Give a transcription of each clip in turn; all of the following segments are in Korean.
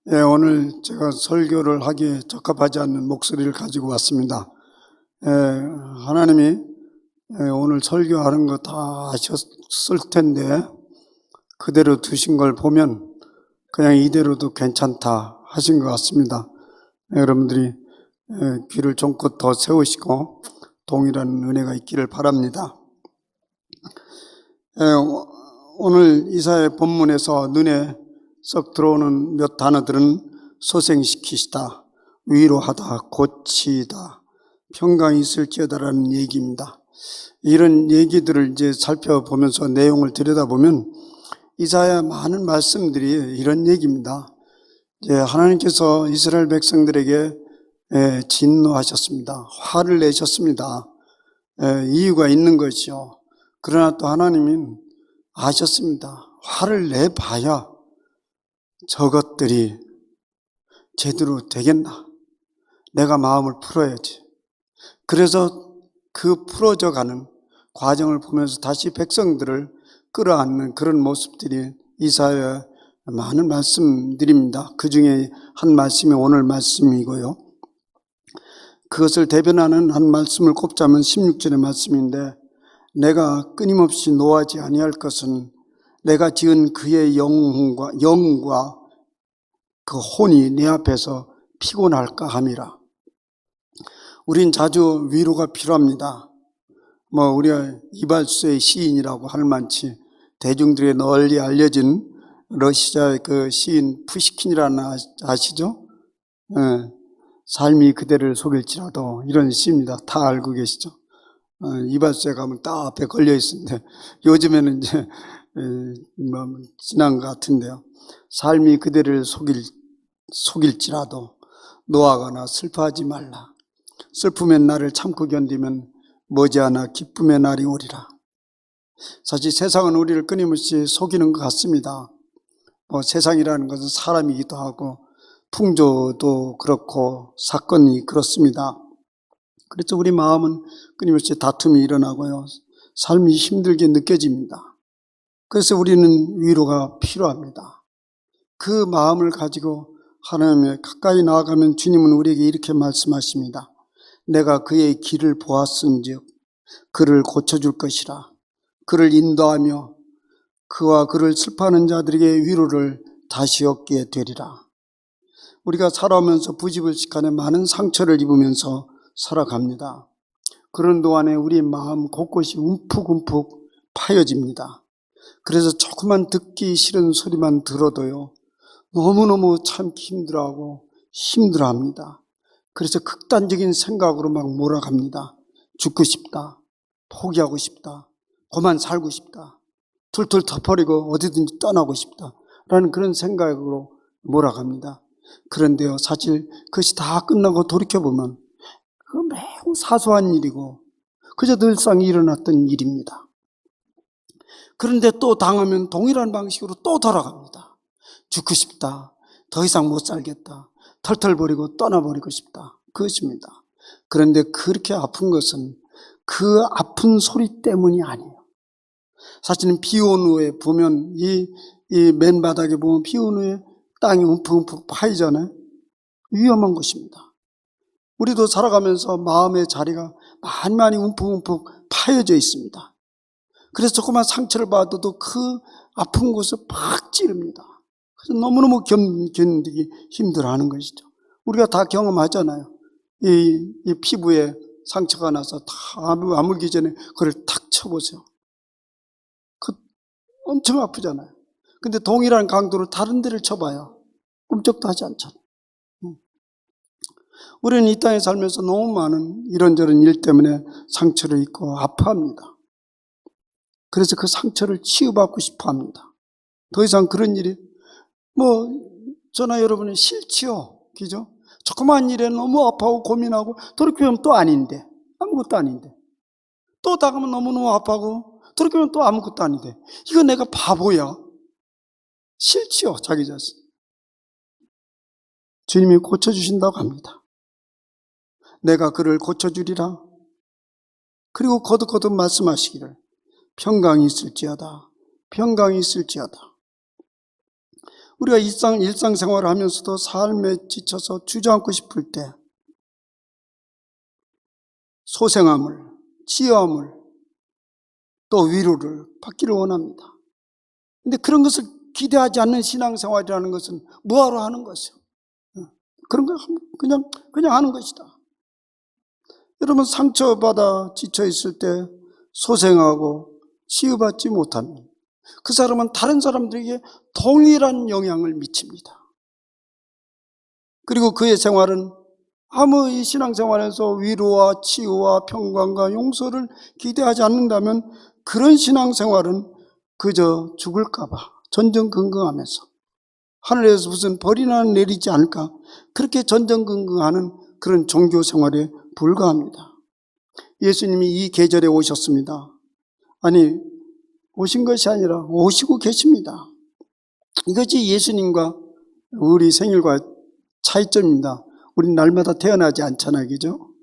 오늘 제가 설교를 하기에 적합하지 않는 목소리를 가지고 왔습니다. 하나님이 오늘 설교하는 거 다 아셨을 텐데 그대로 두신 걸 보면 그냥 이대로도 괜찮다 하신 것 같습니다. 여러분들이 귀를 좀껏 더 세우시고 동일한 은혜가 있기를 바랍니다. 오늘 이사야 본문에서 눈에 썩 들어오는 몇 단어들은 소생시키시다, 위로하다, 고치다, 평강이 있을지어다라는 얘기입니다. 이런 얘기들을 이제 살펴보면서 내용을 들여다보면 이사야 많은 말씀들이 이런 얘기입니다. 이제 하나님께서 이스라엘 백성들에게 진노하셨습니다. 화를 내셨습니다. 이유가 있는 것이요. 그러나 또 하나님은 아셨습니다. 화를 내봐야 저것들이 제대로 되겠나? 내가 마음을 풀어야지. 그래서 그 풀어져 가는 과정을 보면서 다시 백성들을 끌어안는 그런 모습들이 이사야의 많은 말씀들입니다. 그 중에 한 말씀이 오늘 말씀이고요. 그것을 대변하는 한 말씀을 꼽자면 16절의 말씀인데, 내가 끊임없이 노하지 아니할 것은 내가 지은 그의 영과 그 혼이 내 앞에서 피곤할까 함이라. 우린 자주 위로가 필요합니다. 우리가 이발소의 시인이라고 할 만치 대중들에 널리 알려진 러시아의 그 시인 푸시킨이라는 아시죠? 삶이 그대를 속일지라도, 이런 시입니다. 다 알고 계시죠? 이발소에 가면 딱 앞에 걸려 있는데 요즘에는 이제 지난 것 같은데요. 삶이 그대를 속일지라도 노하거나 슬퍼하지 말라. 슬픔의 날을 참고 견디면 머지않아 기쁨의 날이 오리라. 사실 세상은 우리를 끊임없이 속이는 것 같습니다. 세상이라는 것은 사람이기도 하고 풍조도 그렇고 사건이 그렇습니다. 그래서 우리 마음은 끊임없이 다툼이 일어나고요. 삶이 힘들게 느껴집니다. 그래서 우리는 위로가 필요합니다. 그 마음을 가지고 하나님의 가까이 나아가면 주님은 우리에게 이렇게 말씀하십니다. 내가 그의 길을 보았은즉 그를 고쳐줄 것이라. 그를 인도하며 그와 그를 슬퍼하는 자들에게 위로를 다시 얻게 되리라. 우리가 살아오면서 부지불식간에 많은 상처를 입으면서 살아갑니다. 그런 동안에 우리 마음 곳곳이 움푹움푹 파여집니다. 그래서 조금만 듣기 싫은 소리만 들어도요, 너무너무 참 힘들어합니다. 그래서 극단적인 생각으로 막 몰아갑니다. 죽고 싶다, 포기하고 싶다, 그만 살고 싶다, 툴툴 터버리고 어디든지 떠나고 싶다 라는 그런 생각으로 몰아갑니다. 그런데요, 사실 그것이 다 끝나고 돌이켜보면 그 매우 사소한 일이고 그저 늘상 일어났던 일입니다. 그런데 또 당하면 동일한 방식으로 또 돌아갑니다. 죽고 싶다, 더 이상 못 살겠다, 털털 버리고 떠나버리고 싶다, 그것입니다. 그런데 그렇게 아픈 것은 그 아픈 소리 때문이 아니에요. 사실은 비 온 후에 보면 이 맨바닥에 보면 비 온 후에 땅이 움푹움푹 파이잖아요. 위험한 것입니다. 우리도 살아가면서 마음의 자리가 많이 움푹움푹 파여져 있습니다. 그래서 조그만 상처를 받아도 그 아픈 곳을 팍 찌릅니다. 그래서 너무너무 견디기 힘들어하는 것이죠. 우리가 다 경험하잖아요. 이 피부에 상처가 나서 다 아물기 전에 그걸 탁 쳐보세요. 엄청 아프잖아요. 근데 동일한 강도로 다른 데를 쳐봐요. 꿈쩍도 하지 않잖아요. 우리는 이 땅에 살면서 너무 많은 이런저런 일 때문에 상처를 입고 아파합니다. 그래서 그 상처를 치유받고 싶어 합니다. 더 이상 그런 일이 저나 여러분은 싫지요. 그죠? 조그만 일에 너무 아파하고 고민하고 돌이켜보면 또 아닌데, 아무것도 아닌데, 또 다가면 너무너무 아파하고 돌이켜보면 또 아무것도 아닌데, 이거 내가 바보야. 싫지요, 자기 자신. 주님이 고쳐주신다고 합니다. 내가 그를 고쳐주리라. 그리고 거듭거듭 말씀하시기를 평강이 있을지어다, 평강이 있을지어다. 우리가 일상생활을 하면서도 삶에 지쳐서 주저앉고 싶을 때 소생함을, 치유함을, 또 위로를 받기를 원합니다. 근데 그런 것을 기대하지 않는 신앙생활이라는 것은 뭐하러 하는 것이요? 그런 거 그냥 하는 것이다. 여러분, 상처받아 지쳐있을 때 소생하고 치유받지 못하면 그 사람은 다른 사람들에게 동일한 영향을 미칩니다. 그리고 그의 생활은 아무 이 신앙생활에서 위로와 치유와 평강과 용서를 기대하지 않는다면 그런 신앙생활은 그저 죽을까봐 전전긍긍하면서 하늘에서 무슨 벌이 내리지 않을까, 그렇게 전전긍긍하는 그런 종교생활에 불과합니다. 예수님이 이 계절에 오셨습니다. 아니, 오신 것이 아니라 오시고 계십니다. 이것이 예수님과 우리 생일과 차이점입니다. 우린 날마다 태어나지 않잖아요, 그죠?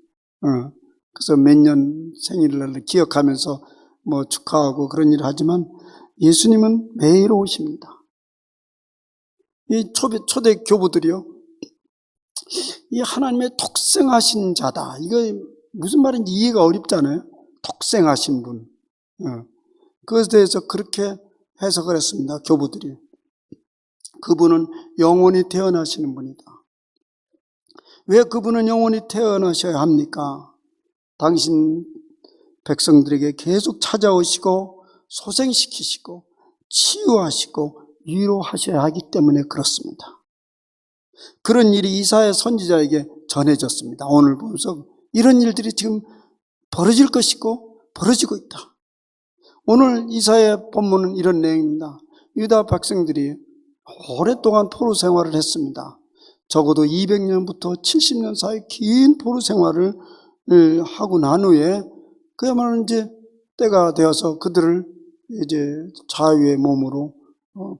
그래서 몇 년 생일을 기억하면서 뭐 축하하고 그런 일을 하지만 예수님은 매일 오십니다. 이 초대 교부들이요, 이 하나님의 독생하신 자다, 이거 무슨 말인지 이해가 어렵잖아요. 독생하신 분, 그것에 대해서 그렇게 해석을 했습니다. 교부들이. 그분은 영원히 태어나시는 분이다. 왜 그분은 영원히 태어나셔야 합니까? 당신 백성들에게 계속 찾아오시고 소생시키시고 치유하시고 위로하셔야 하기 때문에 그렇습니다. 그런 일이 이사야 선지자에게 전해졌습니다. 오늘 보면서 이런 일들이 지금 벌어질 것이고 벌어지고 있다. 오늘 이사야 본문은 이런 내용입니다. 유다 백성들이 오랫동안 포로 생활을 했습니다. 적어도 200년부터 70년 사이 긴 포로 생활을 하고 난 후에 그야말로 이제 때가 되어서 그들을 이제 자유의 몸으로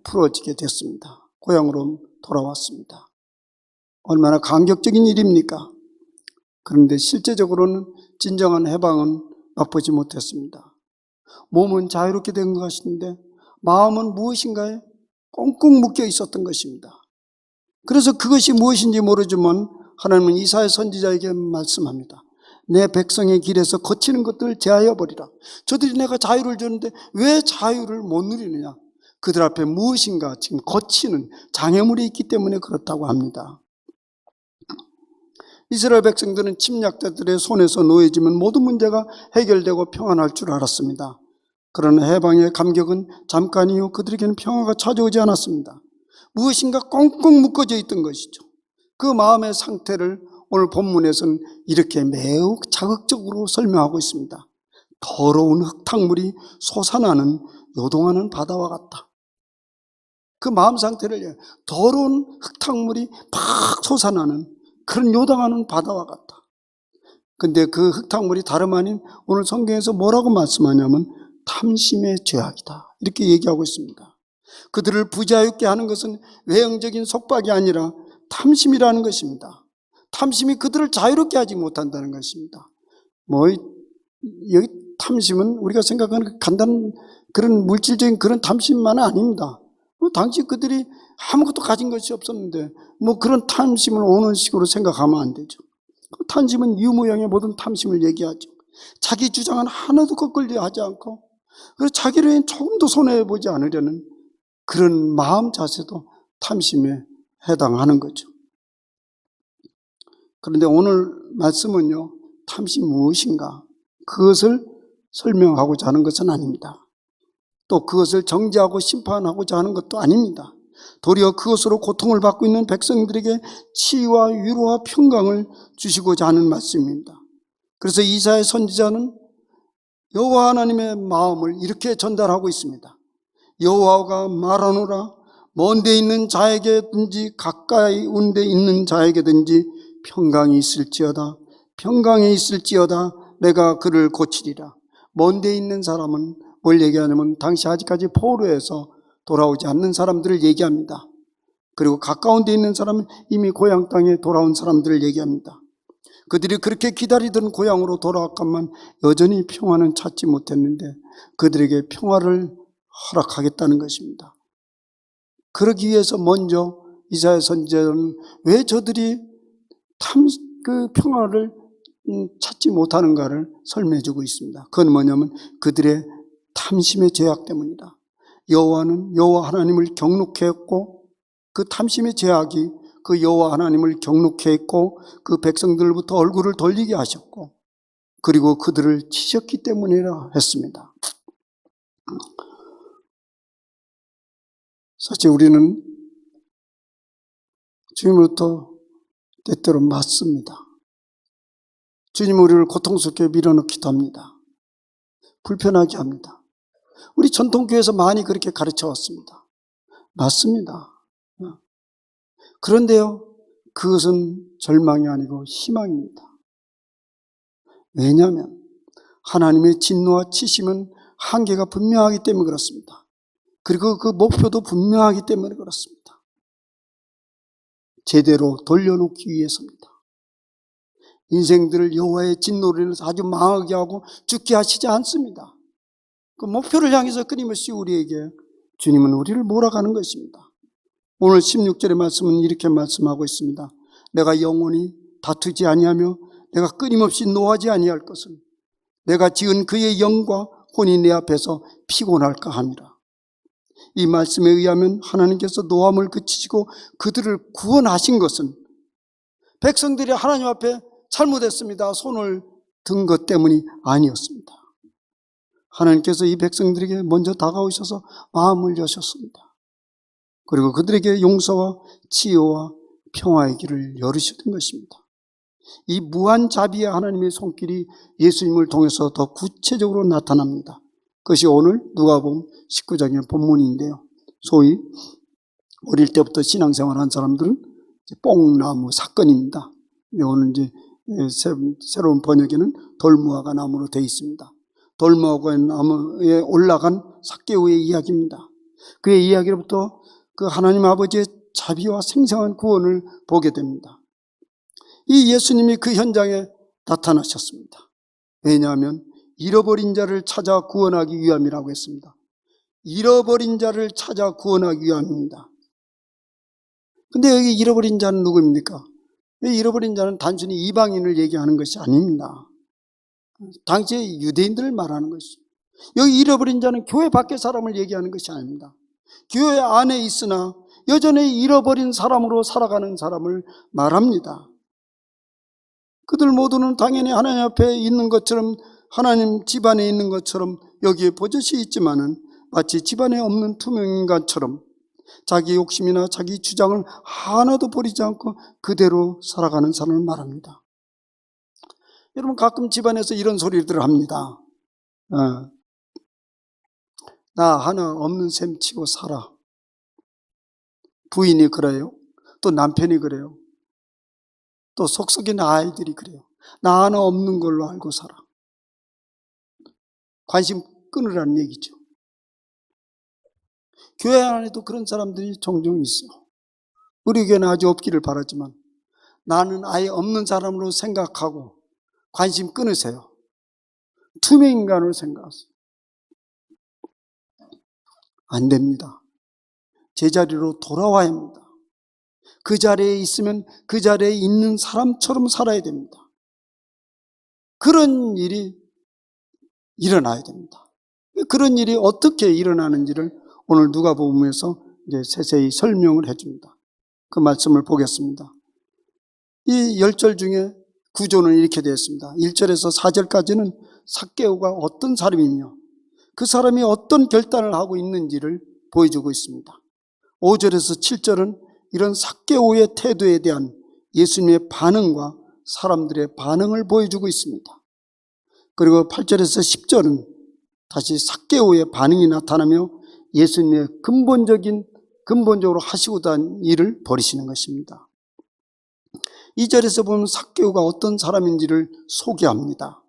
풀어지게 됐습니다. 고향으로 돌아왔습니다. 얼마나 감격적인 일입니까? 그런데 실제적으로는 진정한 해방은 맛보지 못했습니다. 몸은 자유롭게 된 것 같은데 마음은 무엇인가에 꽁꽁 묶여 있었던 것입니다. 그래서 그것이 무엇인지 모르지만 하나님은 이사야 선지자에게 말씀합니다. 내 백성의 길에서 거치는 것들을 제하여 버리라. 저들이 내가 자유를 주는데 왜 자유를 못 누리느냐? 그들 앞에 무엇인가 지금 거치는 장애물이 있기 때문에 그렇다고 합니다. 이스라엘 백성들은 침략자들의 손에서 놓여지면 모든 문제가 해결되고 평안할 줄 알았습니다. 그러나 해방의 감격은 잠깐 이후 그들에게는 평화가 찾아오지 않았습니다. 무엇인가 꽁꽁 묶어져 있던 것이죠. 그 마음의 상태를 오늘 본문에서는 이렇게 매우 자극적으로 설명하고 있습니다. 더러운 흙탕물이 솟아나는 요동하는 바다와 같다. 그 마음 상태를 더러운 흙탕물이 막 솟아나는 그런 요동하는 바다와 같다. 근데 그 흙탕물이 다름 아닌 오늘 성경에서 뭐라고 말씀하냐면 탐심의 죄악이다, 이렇게 얘기하고 있습니다. 그들을 부자유롭게 하는 것은 외형적인 속박이 아니라 탐심이라는 것입니다. 탐심이 그들을 자유롭게 하지 못한다는 것입니다. 여기 탐심은 우리가 생각하는 간단한 그런 물질적인 그런 탐심만은 아닙니다. 당시 그들이 아무것도 가진 것이 없었는데 그런 탐심을 오는 식으로 생각하면 안 되죠. 탐심은 유무형의 모든 탐심을 얘기하죠. 자기 주장은 하나도 거꾸로 하지 않고 그래서 자기를 조금도 손해보지 않으려는 그런 마음 자세도 탐심에 해당하는 거죠. 그런데 오늘 말씀은요, 탐심 무엇인가? 그것을 설명하고자 하는 것은 아닙니다. 또 그것을 정죄하고 심판하고자 하는 것도 아닙니다. 도리어 그것으로 고통을 받고 있는 백성들에게 치유와 위로와 평강을 주시고자 하는 말씀입니다. 그래서 이사야 선지자는 여호와 하나님의 마음을 이렇게 전달하고 있습니다. 여호와가 말하노라, 먼 데 있는 자에게든지 가까이 온 데 있는 자에게든지 평강이 있을지어다. 평강이 있을지어다. 내가 그를 고치리라. 먼 데 있는 사람은 뭘 얘기하냐면 당시 아직까지 포로에서 돌아오지 않는 사람들을 얘기합니다. 그리고 가까운 데 있는 사람은 이미 고향 땅에 돌아온 사람들을 얘기합니다. 그들이 그렇게 기다리던 고향으로 돌아왔건만 여전히 평화는 찾지 못했는데 그들에게 평화를 허락하겠다는 것입니다. 그러기 위해서 먼저 이사야 선지자는 왜 저들이 그 평화를 찾지 못하는가를 설명해주고 있습니다. 그건 뭐냐면 그들의 탐심의 죄악 때문이다. 여호와는 여호와 하나님을 경록해 했고, 그 탐심의 죄악이 그 여호와 하나님을 경록해 했고, 그 백성들부터 얼굴을 돌리게 하셨고, 그리고 그들을 치셨기 때문이라 했습니다. 사실 우리는 주님으로부터 때때로 맞습니다. 주님 우리를 고통스럽게 밀어넣기도 합니다. 불편하게 합니다. 우리 전통교회에서 많이 그렇게 가르쳐 왔습니다. 맞습니다. 그런데요, 그것은 절망이 아니고 희망입니다. 왜냐하면 하나님의 진노와 치심은 한계가 분명하기 때문에 그렇습니다. 그리고 그 목표도 분명하기 때문에 그렇습니다. 제대로 돌려놓기 위해서입니다. 인생들을 여호와의 진노로 인해서 아주 망하게 하고 죽게 하시지 않습니다. 그 목표를 향해서 끊임없이 우리에게 주님은 우리를 몰아가는 것입니다. 오늘 16절의 말씀은 이렇게 말씀하고 있습니다. 내가 영원히 다투지 아니하며 내가 끊임없이 노하지 아니할 것은 내가 지은 그의 영과 혼이 내 앞에서 피곤할까 함이라. 이 말씀에 의하면 하나님께서 노함을 그치시고 그들을 구원하신 것은 백성들이 하나님 앞에 잘못했습니다, 손을 든 것 때문이 아니었습니다. 하나님께서 이 백성들에게 먼저 다가오셔서 마음을 여셨습니다. 그리고 그들에게 용서와 치유와 평화의 길을 열으셨던 것입니다. 이 무한자비의 하나님의 손길이 예수님을 통해서 더 구체적으로 나타납니다. 그것이 오늘 누가복음 19장의 본문인데요. 소위 어릴 때부터 신앙생활한 사람들은 뽕나무 사건입니다. 오늘 이제 새로운 번역에는 돌무화과 나무로 되어 있습니다. 돌무화과 나무에 올라간 삭개오의 이야기입니다. 그의 이야기로부터 그 하나님 아버지의 자비와 생생한 구원을 보게 됩니다. 이 예수님이 그 현장에 나타나셨습니다. 왜냐하면 잃어버린 자를 찾아 구원하기 위함이라고 했습니다. 잃어버린 자를 찾아 구원하기 위함입니다. 근데 여기 잃어버린 자는 누구입니까? 잃어버린 자는 단순히 이방인을 얘기하는 것이 아닙니다. 당시에 유대인들을 말하는 것이죠. 여기 잃어버린 자는 교회 밖의 사람을 얘기하는 것이 아닙니다. 교회 안에 있으나 여전히 잃어버린 사람으로 살아가는 사람을 말합니다. 그들 모두는 당연히 하나님 앞에 있는 것처럼, 하나님 집안에 있는 것처럼 여기에 버젓이 있지만은 마치 집안에 없는 투명인간처럼 자기 욕심이나 자기 주장을 하나도 버리지 않고 그대로 살아가는 사람을 말합니다. 여러분, 가끔 집안에서 이런 소리들을 합니다. 나 하나 없는 셈 치고 살아. 부인이 그래요. 또 남편이 그래요. 또 속속이는 아이들이 그래요. 나 하나 없는 걸로 알고 살아. 관심 끊으라는 얘기죠. 교회 안에도 그런 사람들이 종종 있어. 우리 교회는 아주 없기를 바라지만 나는 아예 없는 사람으로 생각하고 관심 끊으세요. 투명인간으로 생각하세요. 안 됩니다. 제자리로 돌아와야 합니다. 그 자리에 있으면 그 자리에 있는 사람처럼 살아야 됩니다. 그런 일이 일어나야 됩니다. 그런 일이 어떻게 일어나는지를 오늘 누가복음에서 이제 세세히 설명을 해줍니다. 그 말씀을 보겠습니다. 이 10절 중에 구조는 이렇게 되어 있습니다. 1절에서 4절까지는 삭개오가 어떤 사람이며 그 사람이 어떤 결단을 하고 있는지를 보여주고 있습니다. 5절에서 7절은 이런 삭개오의 태도에 대한 예수님의 반응과 사람들의 반응을 보여주고 있습니다. 그리고 8절에서 10절은 다시 삭개오의 반응이 나타나며 예수님의 근본적으로 하시고자 한 일을 벌이시는 것입니다. 2절에서 보면 삭개오가 어떤 사람인지를 소개합니다.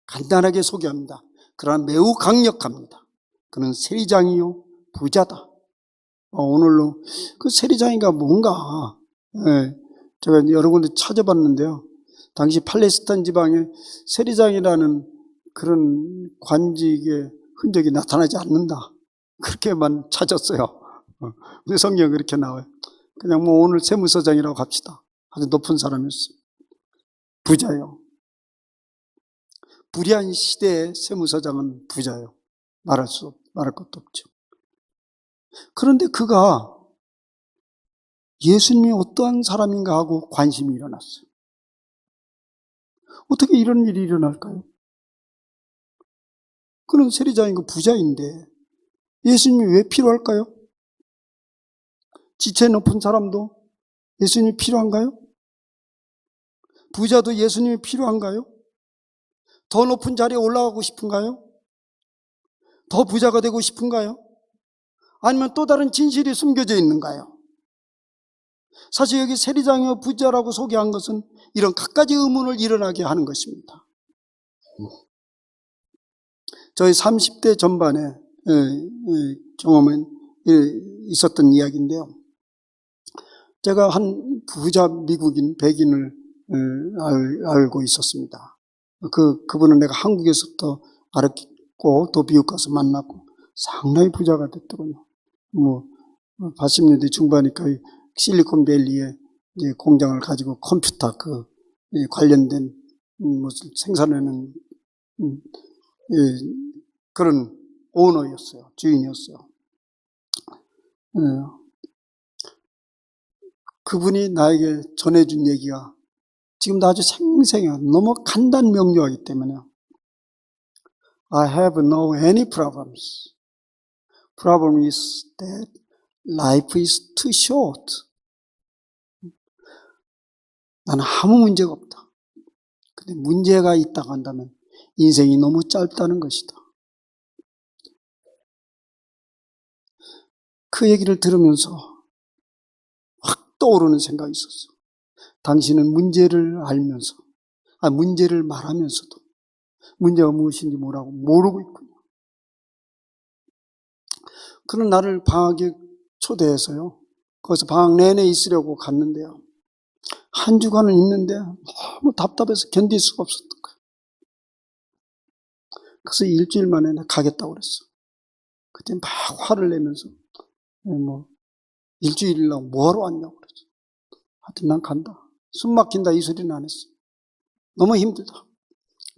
간단하게 소개합니다. 그러나 매우 강력합니다. 그는 세리장이요 부자다. 오늘로 그 세리장이가 뭔가, 제가 여러 군데 찾아봤는데요. 당시 팔레스타인 지방에 세리장이라는 그런 관직의 흔적이 나타나지 않는다. 그렇게만 찾았어요. 우리 성경에 그렇게 나와요. 그냥 뭐 오늘 세무서장이라고 합시다. 아주 높은 사람이었어요. 부자예요. 불의한 시대의 세무서장은 부자예요. 말할 것도 없죠. 그런데 그가 예수님이 어떠한 사람인가 하고 관심이 일어났어요. 어떻게 이런 일이 일어날까요? 그는 세리장이고 부자인데 예수님이 왜 필요할까요? 지체 높은 사람도 예수님이 필요한가요? 부자도 예수님이 필요한가요? 더 높은 자리에 올라가고 싶은가요? 더 부자가 되고 싶은가요? 아니면 또 다른 진실이 숨겨져 있는가요? 사실 여기 세리장이요 부자라고 소개한 것은 이런 갖가지 의문을 일어나게 하는 것입니다. 저희 30대 전반에 경험은 있었던 이야기인데요. 제가 한 부자 미국인 백인을 알고 있었습니다. 그분은 내가 한국에서부터 알았고 또 미국 가서 만났고 상당히 부자가 됐더군요. 80년대 중반이니까 실리콘밸리에 이제 공장을 가지고 컴퓨터 관련된 생산하는 그런 오너였어요. 주인이었어요. 그분이 나에게 전해준 얘기가 지금도 아주 생생해요. 너무 간단 명료하기 때문에 I have no any problems. Problem is that life is too short. 나는 아무 문제가 없다. 근데 문제가 있다고 한다면 인생이 너무 짧다는 것이다. 그 얘기를 들으면서 확 떠오르는 생각이 있었어. 당신은 문제를 알면서, 문제를 말하면서도 문제가 무엇인지 모르고 있군요. 그는 나를 방학에 초대해서요. 거기서 방학 내내 있으려고 갔는데요. 한 주간은 있는데 너무 답답해서 견딜 수가 없었던 거예요. 그래서 일주일 만에 가겠다고 그랬어. 그때 막 화를 내면서 일주일이라고 뭐하러 왔냐고 그랬어. 하여튼 난 간다. 숨 막힌다 이 소리는 안 했어. 너무 힘들다.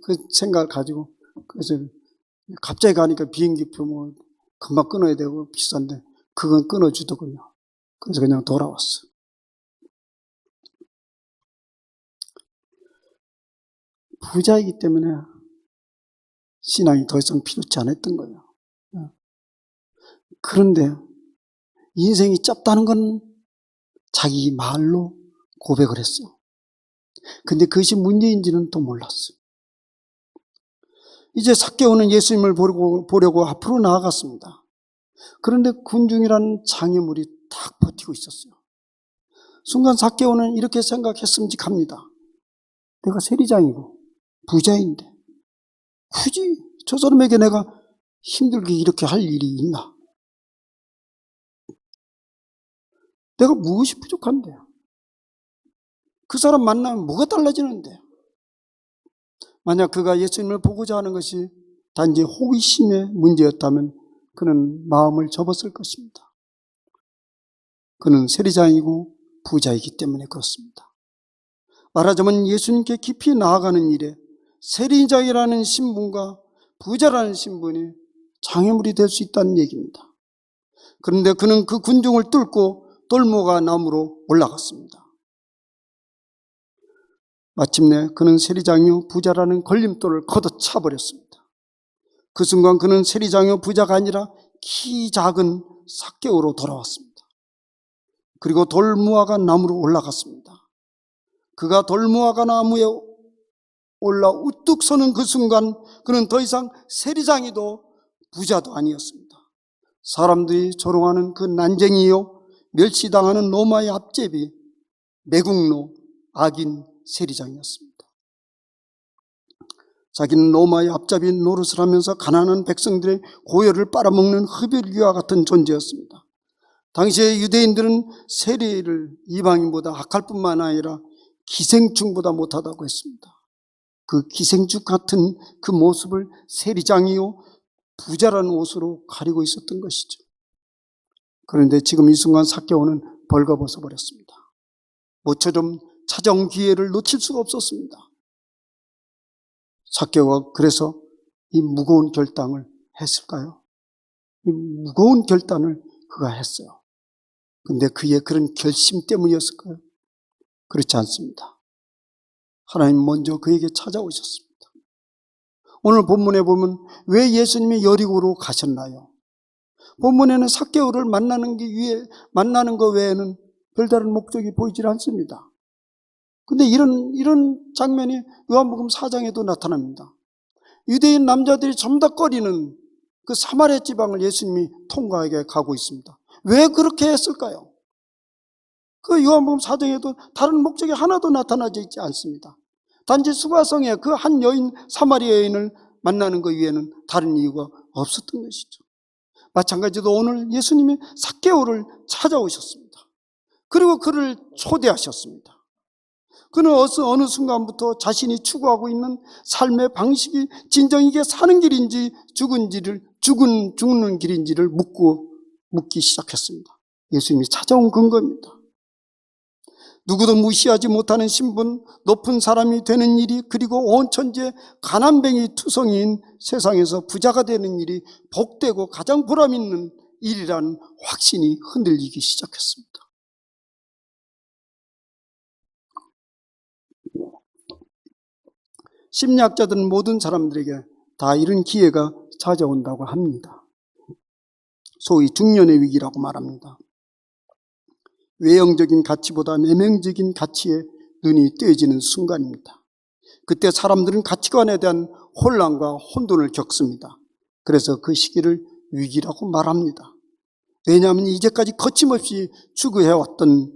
그 생각을 가지고 그래서 갑자기 가니까 비행기표 금방 끊어야 되고 비싼데 그건 끊어주더군요. 그래서 그냥 돌아왔어. 부자이기 때문에 신앙이 더 이상 필요치 않았던 거예요. 그런데 인생이 짧다는 건 자기 말로 고백을 했어. 근데 그것이 문제인지는 또 몰랐어. 이제 삭개오는 예수님을 보려고 앞으로 나아갔습니다. 그런데 군중이라는 장애물이 딱 버티고 있었어요. 순간 삭개오는 이렇게 생각했음직합니다. 내가 세리장이고 부자인데 굳이 저 사람에게 내가 힘들게 이렇게 할 일이 있나? 내가 무엇이 부족한데? 그 사람 만나면 뭐가 달라지는데? 만약 그가 예수님을 보고자 하는 것이 단지 호기심의 문제였다면 그는 마음을 접었을 것입니다. 그는 세리장이고 부자이기 때문에 그렇습니다. 말하자면 예수님께 깊이 나아가는 일에 세리장이라는 신분과 부자라는 신분이 장애물이 될 수 있다는 얘기입니다. 그런데 그는 그 군중을 뚫고 돌무화 나무로 올라갔습니다. 마침내 그는 세리장이요 부자라는 걸림돌을 걷어차버렸습니다. 그 순간 그는 세리장이요 부자가 아니라 키 작은 삭개오로 돌아왔습니다. 그리고 돌무화과 나무로 올라갔습니다. 그가 돌무화과 나무에 올라 우뚝 서는 그 순간 그는 더 이상 세리장이도 부자도 아니었습니다. 사람들이 조롱하는 그 난쟁이요 멸시당하는 로마의 앞제비 매국노 악인 세리장이었습니다. 자기는 로마의 앞잡이 노릇을 하면서 가난한 백성들의 고열을 빨아먹는 흡혈귀와 같은 존재였습니다. 당시에 유대인들은 세리를 이방인보다 악할 뿐만 아니라 기생충보다 못하다고 했습니다. 그 기생충 같은 그 모습을 세리장이요 부자라는 옷으로 가리고 있었던 것이죠. 그런데 지금 이 순간 삭개오는 벌거벗어 버렸습니다. 모처럼 찾아온 기회를 놓칠 수가 없었습니다. 삭개오가 그래서 이 무거운 결단을 했을까요? 이 무거운 결단을 그가 했어요. 근데 그의 그런 결심 때문이었을까요? 그렇지 않습니다. 하나님 먼저 그에게 찾아오셨습니다. 오늘 본문에 보면 왜 예수님이 여리고로 가셨나요? 본문에는 삭개오를 만나는 것 외에는 별다른 목적이 보이질 않습니다. 근데 이런 장면이 요한복음 4장에도 나타납니다. 유대인 남자들이 점닥거리는 그 사마리아 지방을 예수님이 통과하게 가고 있습니다. 왜 그렇게 했을까요? 그 요한복음 4장에도 다른 목적이 하나도 나타나지 있지 않습니다. 단지 수가성에 그 한 여인, 사마리아 여인을 만나는 것 외에는 다른 이유가 없었던 것이죠. 마찬가지로 오늘 예수님이 삭개오를 찾아오셨습니다. 그리고 그를 초대하셨습니다. 그는 어느 순간부터 자신이 추구하고 있는 삶의 방식이 진정 이게 사는 길인지 죽는 길인지를 묻기 시작했습니다. 예수님이 찾아온 근거입니다. 누구도 무시하지 못하는 신분, 높은 사람이 되는 일이, 그리고 온 천지에 가난뱅이 투성이인 세상에서 부자가 되는 일이 복되고 가장 보람있는 일이라는 확신이 흔들리기 시작했습니다. 심리학자들은 모든 사람들에게 다 이런 기회가 찾아온다고 합니다. 소위 중년의 위기라고 말합니다. 외형적인 가치보다 내면적인 가치에 눈이 떼어지는 순간입니다. 그때 사람들은 가치관에 대한 혼란과 혼돈을 겪습니다. 그래서 그 시기를 위기라고 말합니다. 왜냐하면 이제까지 거침없이 추구해왔던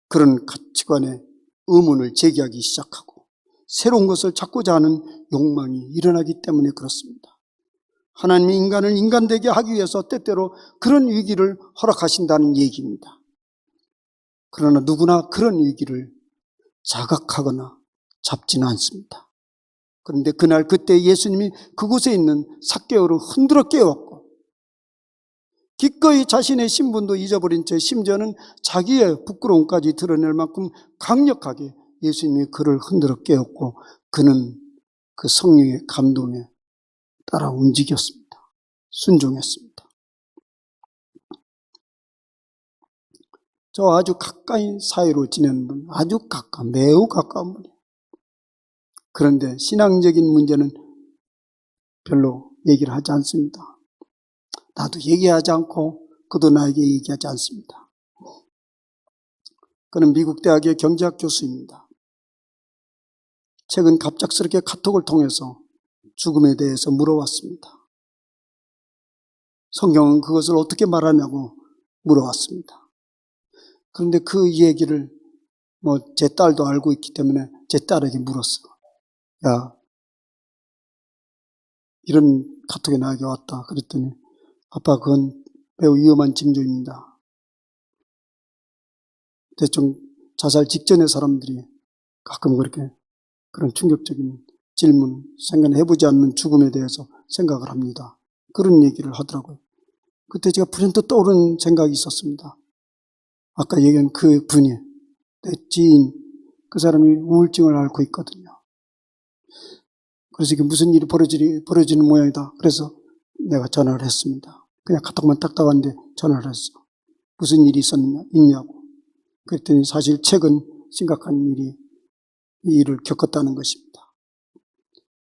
그런 가치관의 의문을 제기하기 시작하고 새로운 것을 찾고자 하는 욕망이 일어나기 때문에 그렇습니다. 하나님이 인간을 인간되게 하기 위해서 때때로 그런 위기를 허락하신다는 얘기입니다. 그러나 누구나 그런 위기를 자각하거나 잡지는 않습니다. 그런데 그때 예수님이 그곳에 있는 삭개오를 흔들어 깨웠고 기꺼이 자신의 신분도 잊어버린 채 심지어는 자기의 부끄러움까지 드러낼 만큼 강력하게 예수님이 그를 흔들어 깨웠고 그는 그 성령의 감동에 따라 움직였습니다. 순종했습니다. 저 아주 가까이 사이로 지내는 분, 매우 가까운 분이에요. 그런데 신앙적인 문제는 별로 얘기를 하지 않습니다. 나도 얘기하지 않고 그도 나에게 얘기하지 않습니다. 그는 미국 대학의 경제학 교수입니다. 최근 갑작스럽게 카톡을 통해서 죽음에 대해서 물어왔습니다. 성경은 그것을 어떻게 말하냐고 물어왔습니다. 그런데 그 얘기를 제 딸도 알고 있기 때문에 제 딸에게 물었어요. 야, 이런 카톡이 나에게 왔다. 그랬더니 아빠 그건 매우 위험한 징조입니다. 대충 자살 직전의 사람들이 가끔 그렇게 그런 충격적인 질문, 생각해보지 않는 죽음에 대해서 생각을 합니다. 그런 얘기를 하더라고요. 그때 제가 불현듯 떠오른 생각이 있었습니다. 아까 얘기한 그 분이 내 지인, 그 사람이 우울증을 앓고 있거든요. 그래서 이게 무슨 일이 벌어지는 모양이다. 그래서 내가 전화를 했습니다. 그냥 카톡만 딱딱 왔는데 전화를 했어. 무슨 일이 있냐고. 그랬더니 사실 최근 심각한 이 일을 겪었다는 것입니다.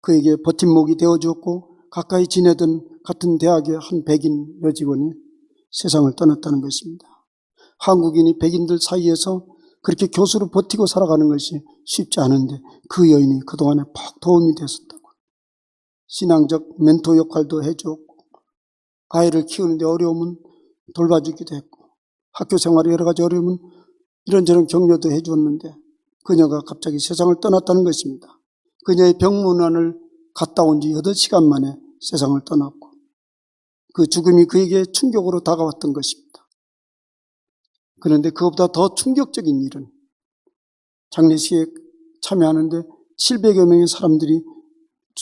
그에게 버팀목이 되어주었고 가까이 지내던 같은 대학의 한 백인 여직원이 세상을 떠났다는 것입니다. 한국인이 백인들 사이에서 그렇게 교수로 버티고 살아가는 것이 쉽지 않은데 그 여인이 그동안에 퍽 도움이 됐었다고. 신앙적 멘토 역할도 해주었고 아이를 키우는데 어려움은 돌봐주기도 했고 학교 생활에 여러 가지 어려움은 이런저런 격려도 해주었는데 그녀가 갑자기 세상을 떠났다는 것입니다. 그녀의 병문안을 갔다 온 지 8시간 만에 세상을 떠났고 그 죽음이 그에게 충격으로 다가왔던 것입니다. 그런데 그것보다 더 충격적인 일은 장례식에 참여하는데 700여 명의 사람들이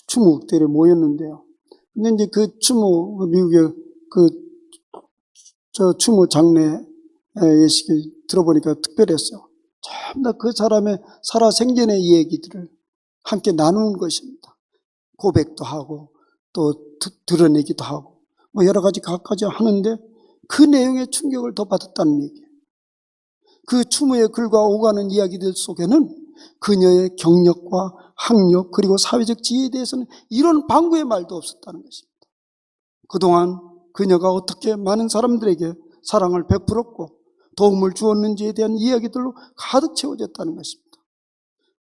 추모대에 모였는데요. 근데 이제 그 미국의 그 저 추모 장례 예식을 들어보니까 특별했어요. 전부 다 그 사람의 살아생전의 이야기들을 함께 나누는 것입니다. 고백도 하고 또 드러내기도 하고 뭐 여러 가지 각가지 하는데 그 내용에 충격을 더 받았다는 얘기예요. 그 추모의 글과 오가는 이야기들 속에는 그녀의 경력과 학력 그리고 사회적 지위에 대해서는 이런 방구의 말도 없었다는 것입니다. 그동안 그녀가 어떻게 많은 사람들에게 사랑을 베풀었고 도움을 주었는지에 대한 이야기들로 가득 채워졌다는 것입니다.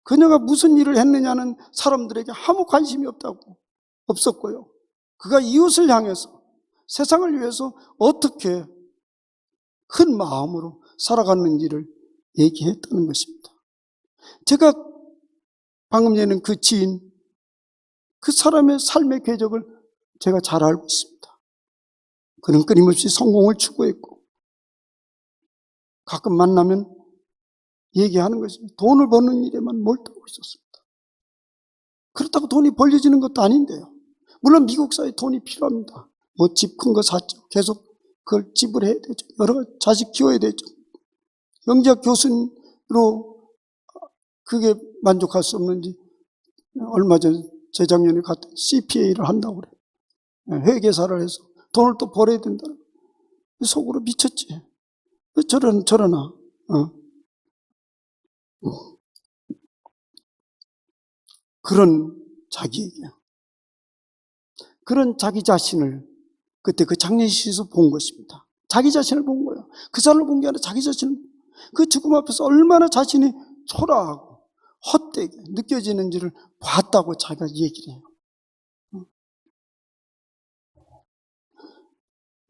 그녀가 무슨 일을 했느냐는 사람들에게 아무 관심이 없었고요. 그가 이웃을 향해서 세상을 위해서 어떻게 큰 마음으로 살아갔는지를 얘기했다는 것입니다. 제가 방금 전에 그 지인, 그 사람의 삶의 궤적을 제가 잘 알고 있습니다. 그는 끊임없이 성공을 추구했고 가끔 만나면 얘기하는 것입니다. 돈을 버는 일에만 몰두하고 있었습니다. 그렇다고 돈이 벌려지는 것도 아닌데요. 물론 미국 사회에 돈이 필요합니다. 뭐 집 큰 거 샀죠. 계속 그걸 지불해야 되죠. 여러 가지 자식 키워야 되죠. 영재학 교수로 그게 만족할 수 없는지 얼마 전 재작년에 갔던 CPA를 한다고 그래요. 회계사를 해서 돈을 또 벌어야 된다는 거예요. 속으로 미쳤지. 왜 저러나. 그런 자기에게 그런 자기 자신을 그때 그 장례식에서 본 것입니다. 자기 자신을 본 거예요. 그 사람을 본 게 아니라 자기 자신을. 그 죽음 앞에서 얼마나 자신이 초라하고 헛되게 느껴지는지를 봤다고 자기가 얘기를 해요.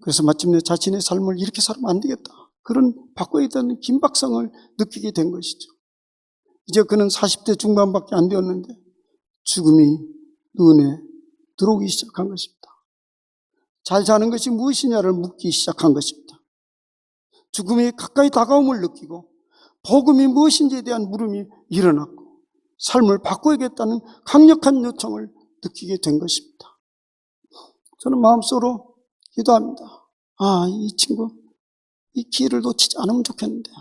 그래서 마침내 자신의 삶을 이렇게 살면 안 되겠다. 그런 바꿔야 되는 긴박성을 느끼게 된 것이죠. 이제 그는 40대 중반밖에 안 되었는데 죽음이 눈에 들어오기 시작한 것입니다. 잘 사는 것이 무엇이냐를 묻기 시작한 것입니다. 죽음이 가까이 다가옴을 느끼고 복음이 무엇인지에 대한 물음이 일어났고 삶을 바꿔야겠다는 강력한 요청을 느끼게 된 것입니다. 저는 마음속으로 기도합니다. 이 친구 이 기회를 놓치지 않으면 좋겠는데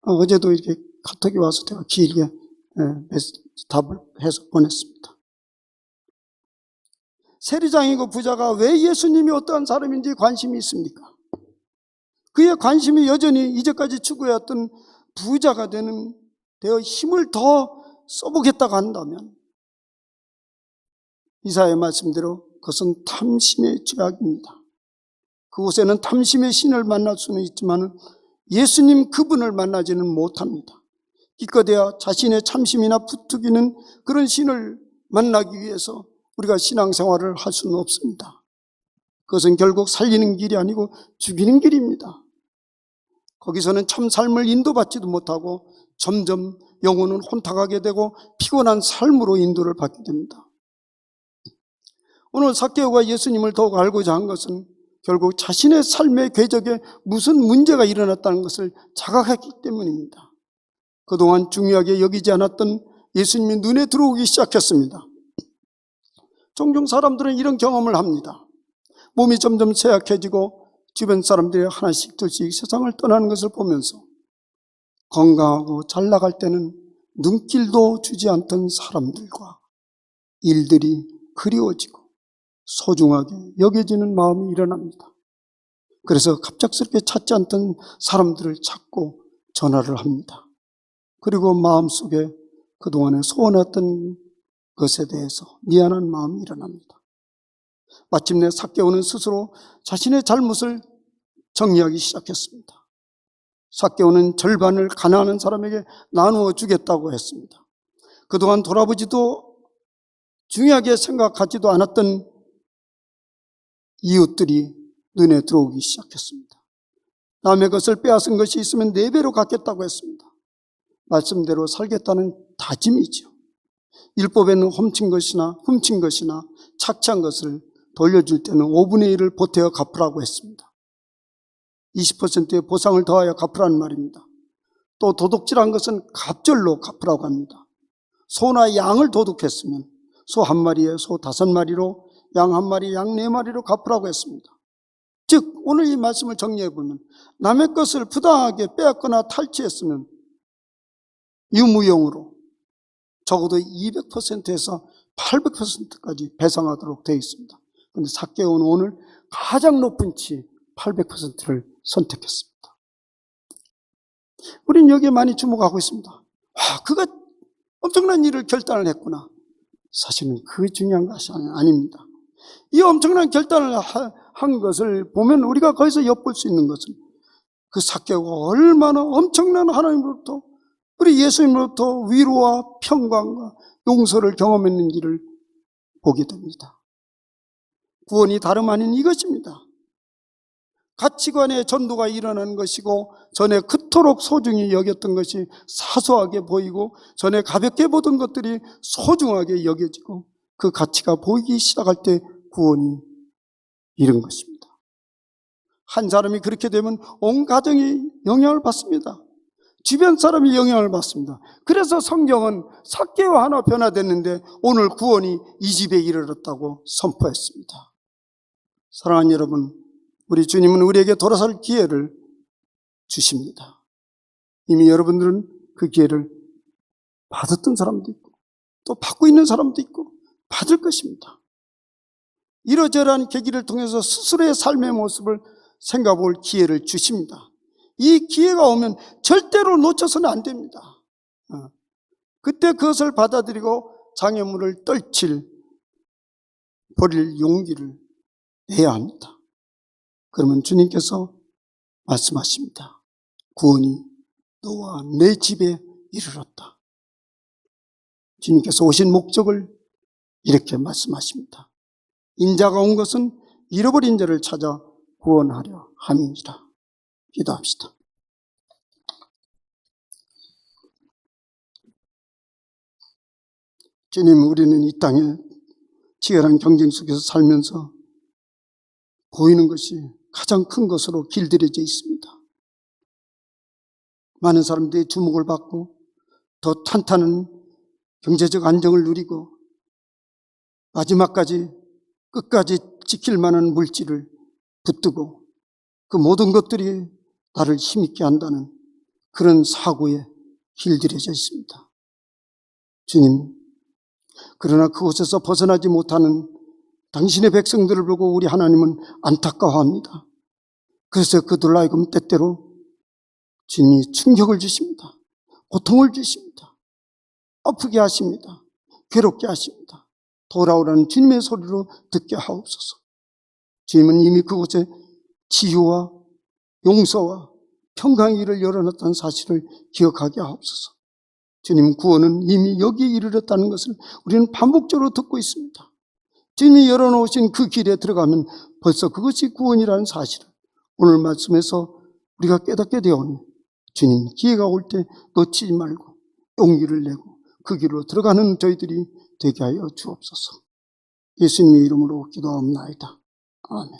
어제도 이렇게 카톡이 와서 제가 길게 답을 해서 보냈습니다. 세리장이고 부자가 왜 예수님이 어떠한 사람인지 관심이 있습니까? 그의 관심이 여전히 이제까지 추구해왔던 부자가 되어 힘을 더 써보겠다고 한다면 이사야의 말씀대로 그것은 탐심의 죄악입니다. 그곳에는 탐심의 신을 만날 수는 있지만 예수님 그분을 만나지는 못합니다. 기껏해야 자신의 참심이나 부추기는 그런 신을 만나기 위해서 우리가 신앙생활을 할 수는 없습니다. 그것은 결국 살리는 길이 아니고 죽이는 길입니다. 거기서는 참 삶을 인도받지도 못하고 점점 영혼은 혼탁하게 되고 피곤한 삶으로 인도를 받게 됩니다. 오늘 삭개오가 예수님을 더욱 알고자 한 것은 결국 자신의 삶의 궤적에 무슨 문제가 일어났다는 것을 자각했기 때문입니다. 그동안 중요하게 여기지 않았던 예수님이 눈에 들어오기 시작했습니다. 종종 사람들은 이런 경험을 합니다. 몸이 점점 쇠약해지고 주변 사람들이 하나씩 둘씩 세상을 떠나는 것을 보면서 건강하고 잘 나갈 때는 눈길도 주지 않던 사람들과 일들이 그리워지고 소중하게 여겨지는 마음이 일어납니다. 그래서 갑작스럽게 찾지 않던 사람들을 찾고 전화를 합니다. 그리고 마음속에 그동안에 소원했던 것에 대해서 미안한 마음이 일어납니다. 마침내 삭개오는 스스로 자신의 잘못을 정리하기 시작했습니다. 삭개오는 절반을 가난한 사람에게 나누어 주겠다고 했습니다. 그동안 돌아보지도 중요하게 생각하지도 않았던 이웃들이 눈에 들어오기 시작했습니다. 남의 것을 빼앗은 것이 있으면 4배로 갚겠다고 했습니다. 말씀대로 살겠다는 다짐이죠. 율법에는 훔친 것이나 착취한 것을 돌려줄 때는 5분의 1을 보태어 갚으라고 했습니다. 20%의 보상을 더하여 갚으라는 말입니다. 또 도둑질한 것은 갑절로 갚으라고 합니다. 소나 양을 도둑했으면 소 1마리에 소 5마리로 양 1마리, 양 4마리로 갚으라고 했습니다. 즉 오늘 이 말씀을 정리해 보면 남의 것을 부당하게 빼앗거나 탈취했으면 유무용으로 적어도 200%에서 800%까지 배상하도록 되어 있습니다. 그런데 삭개오는 오늘 가장 높은 치 800%를 선택했습니다. 우리는 여기에 많이 주목하고 있습니다. 와, 그가 엄청난 일을 결단을 했구나. 사실은 그게 중요한 것이 아닙니다. 이 엄청난 결단을 한 것을 보면 우리가 거기서 엿볼 수 있는 것은 그 삭개오가 얼마나 엄청난 하나님으로부터, 우리 예수님으로부터 위로와 평강과 용서를 경험했는지를 보게 됩니다. 구원이 다름 아닌 이것입니다. 가치관의 전도가 일어나는 것이고, 전에 그토록 소중히 여겼던 것이 사소하게 보이고, 전에 가볍게 보던 것들이 소중하게 여겨지고, 그 가치가 보이기 시작할 때 구원이 이른 것입니다. 한 사람이 그렇게 되면 온 가정이 영향을 받습니다. 주변 사람이 영향을 받습니다. 그래서 성경은 삭개오 하나 변화됐는데 오늘 구원이 이 집에 이르렀다고 선포했습니다. 사랑하는 여러분, 우리 주님은 우리에게 돌아설 기회를 주십니다. 이미 여러분들은 그 기회를 받았던 사람도 있고 또 받고 있는 사람도 있고 받을 것입니다. 이러저러한 계기를 통해서 스스로의 삶의 모습을 생각해 볼 기회를 주십니다. 이 기회가 오면 절대로 놓쳐서는 안 됩니다. 그때 그것을 받아들이고 장애물을 버릴 용기를 내야 합니다. 그러면 주님께서 말씀하십니다. 구원이 너와 내 집에 이르렀다. 주님께서 오신 목적을 이렇게 말씀하십니다. 인자가 온 것은 잃어버린 자를 찾아 구원하려 함이니라. 기도합시다. 주님, 우리는 이 땅에 치열한 경쟁 속에서 살면서 보이는 것이 가장 큰 것으로 길들여져 있습니다. 많은 사람들이 주목을 받고 더 탄탄한 경제적 안정을 누리고 마지막까지 끝까지 지킬 만한 물질을 붙들고 그 모든 것들이 나를 힘있게 한다는 그런 사고에 길들여져 있습니다. 주님, 그러나 그곳에서 벗어나지 못하는 당신의 백성들을 보고 우리 하나님은 안타까워합니다. 그래서 그들로 하여금 때때로 주님이 충격을 주십니다. 고통을 주십니다. 아프게 하십니다. 괴롭게 하십니다. 돌아오라는 주님의 소리로 듣게 하옵소서. 주님은 이미 그곳에 치유와 용서와 평강의 길을 열어놨다는 사실을 기억하게 하옵소서. 주님, 구원은 이미 여기에 이르렀다는 것을 우리는 반복적으로 듣고 있습니다. 주님이 열어놓으신 그 길에 들어가면 벌써 그것이 구원이라는 사실을 오늘 말씀에서 우리가 깨닫게 되오니 주님, 기회가 올 때 놓치지 말고 용기를 내고 그 길로 들어가는 저희들이 되게 하여 주옵소서. 예수님의 이름으로 기도하옵나이다. 아멘.